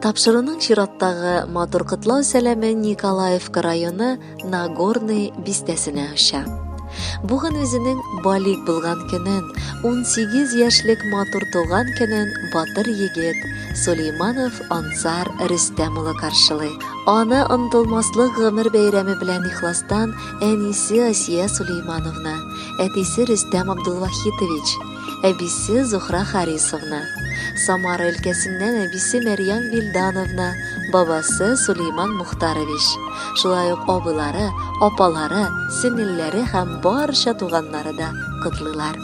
Тапшыруның чираттагы матур кытлау сәламе Николаевка районы Нагорный бистәсенә оча. Бүген үзенең балик булган көнен, 18 яшьлек матур туган көнен батыр егет Сулейманов Ансар Рөстәм улы каршылый. Аны онытылмаслык гомер бәйрәме белән ихластан әнисе Асия Сулеймановна, әтисе Рөстәм Абдулвахитович, әбисе Зухра Харисовна, Самара өлкәсеннән әбисе Мәрьям Вильдановна, бабасы Сулейман Мухтарович, шулай ук абылары, апалары, сеңелләре һәм барча туганнары да котлыйлар.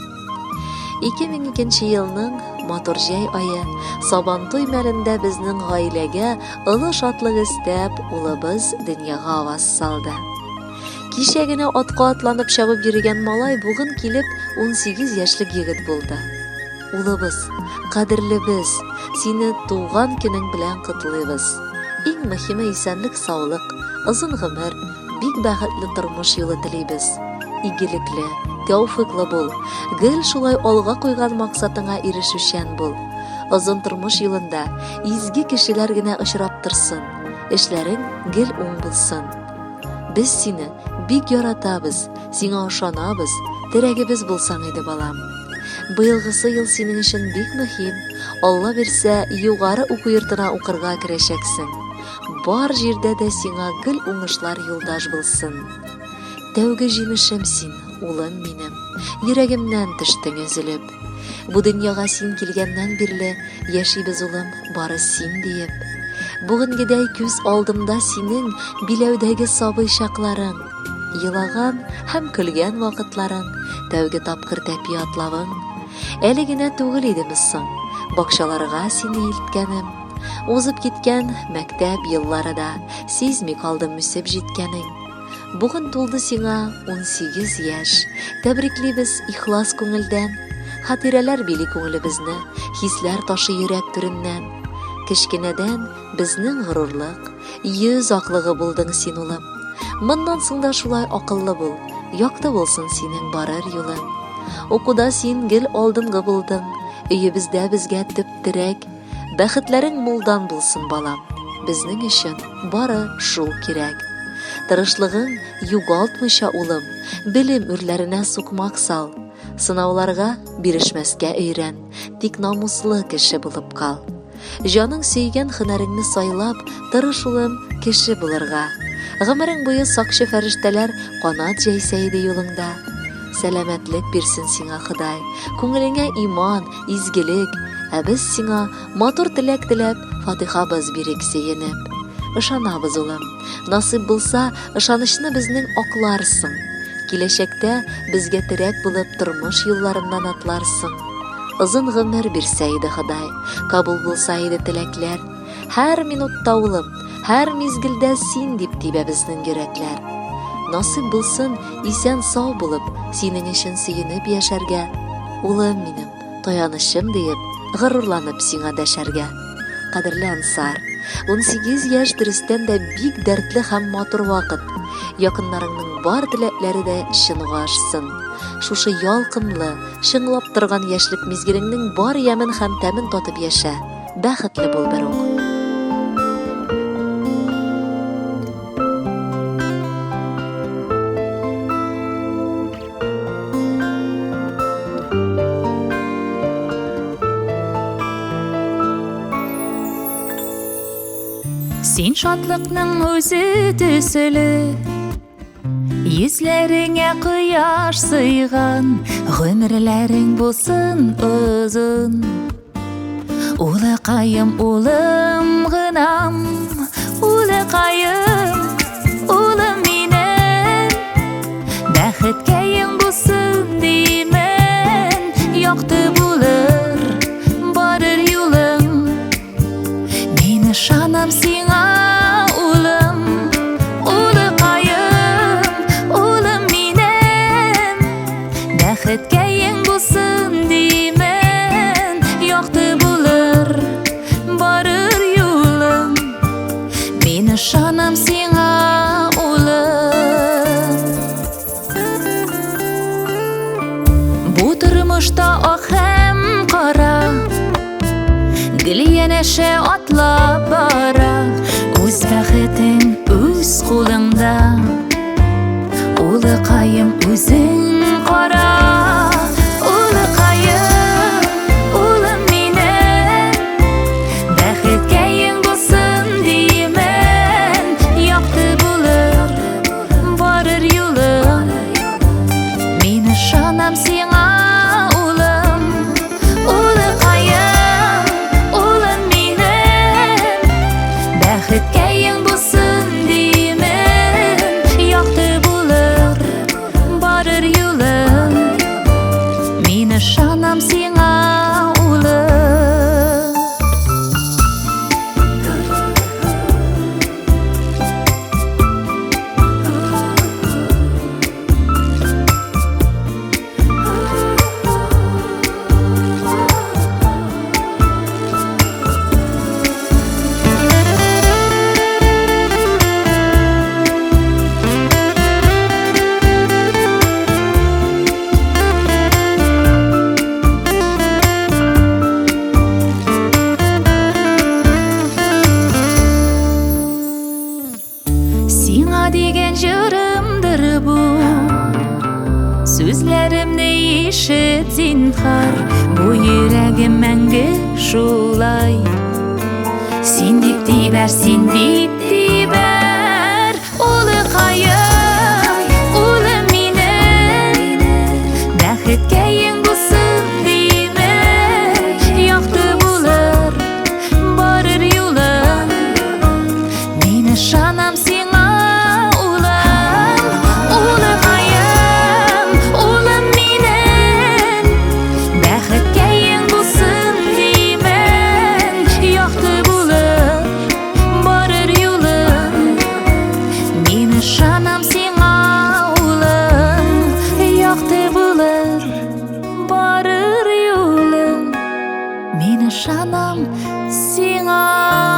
2002 елның матур җәй ае, Сабантуй мәлендә безнең гаиләгә олы шатлык истәп, улыбыз дөньяга аваз салды. Кичә генә атка атланып чабып йөргән малай бүген килеп 18 яшьлек егет булды. Улыбыз, кадерлебез, сине туган көнең белән котлыйбыз. Иң мөһиме исәнлек, саулык, озын гомер, бик бәхетле тормыш юлы телибез. Игелекле, тәүфыйклы бул, гел шулай алга куйган максатыңа ирешүчән бул. Озын тормыш юлында изге кешеләр генә очрап торсын, эшләрең гел уң булсын. Без сине бик яратабыз, сиңа ышанабыз, терәгебез булсаң иде балам. Быелгысы ел синең өчен бик мөһим. Алла бирсә, югары уку йортына укырга керәчәксең. Бар җирдә дә сиңа гел уңышлар юлдаш булсын. Тәүге җимешем син, улым минем, йөрәгемнән төштең өзелеп. Бу дөньяга син килгәннән бирле яшибез улым, бары син диеп. Бүгенгедәй күз алдымда синең биләүдәге сабый чакларың, елаган һәм көлгән вакытларың, тәүге тапкыр тәпи атлавың. Әле генә түгел идеме соң, бакчаларга сине илткәнем. Узып киткән мәктәп еллары да сизми калдым үсеп җиткәнең. Бүген тулды сиңа 18 яшь. Тәбриклибез ихлас күңелдән. Хатирәләр били күңелебезне, хисләр ташы йөрәк түреннән. Кечкенәдән безнең горурлык, йөз аклыгы булдың син улым. Моннан соң да шулай акыллы бул, якты булсын синең барыр юлың. Укуда син гел алдынгы булдың, өебездә безгә төп терәк. Бәхетләрең мулдан булсын балам, безнең өчен бары шул кирәк. Тырышлыгың югалтмыйча улым, белем үрләренә сукмак сал. Сынауларга бирешмәскә өйрән, тик намуслы кеше булып кал. Җаның сөйгән һөнәреңне сайлап, тырыш улым кеше булырга. Гомерең буе сакчы фәрештәләр канат җәйсә иде юлыңда. Сәламәтлек бирсен сиңа Ходай, күңелеңә иман, изгелек, ә без сиңа матур теләк теләп, фатихабыз бирик сөенеп. Ышанабыз улым, насыйп булса, ышанычны безнең акларсың. Киләчәктә безгә терәк булып тормыш юлларыннан атларсың. Озын гомер бирсә иде Ходай, кабул булса иде теләкләр. Һәр минутта улым, һәр мизгелдә син дип тибә безнең йөрәкләр. Насыйп булсын исән сау булып, синең өчен сөенеп яшәргә. Улым минем, таянычым диеп, горурланып сиңа дәшәргә. Кадерле Ансар, 18 яшь дөрестән дә бик дәртле һәм матур вакыт. Якыннарыңның бар теләкләре дә чынга ашсын. Шушы ялкынлы, чыңлап торган яшьлек мизгелеңнең бар ямен һәм тәмен татып яшә. Бәхетле бул бер ук. Син шатлыкның үзе төсөле, йөзләреңә кояш сыйган, гомерләрең булсын озын. Улыкаем улым гынам, улыкаем улым минем, бәхеткәең булсын димен, якты булыр барыр юлың. Мин ышанам сиңа улым, улыкаем улым минем, бәхеткәең булсын димен, якты булыр барыр юлың. Мин ышанам сиңа улым. Бу тормышта ак һәм кара, Гел янәшә атлап бара, үз бәхетең үз кулыңда. Улыкаем үзең кара, улыкаем, улым минем, бәхеткә ең булсын димен. Якты булыр, барыр юлың, мин ышанам сиңа, улым. Улыкаем, улым минем, бәхеткә ең булсын димен. Якты булыр, барыр юлың, мин ышанам сиңа, улым. Сиңа дигән җырымдыр бу, сүзләремне ишет зинһар, бу йөрәгем мәңге шулай. Син дип тибәр, син дип тибәр, улыкаем, улым минем, бәхеткә ең булсын димен. Якты булыр, барыр юлың, мин ышанам сиңа, улым. Улыкаем, улым минем, бәхеткә ең булсын димен. Якты булыр, барыр юлың, мин ышанам сиңа, улым. Якты булыр, барыр юлың, мин ышанам сиңа.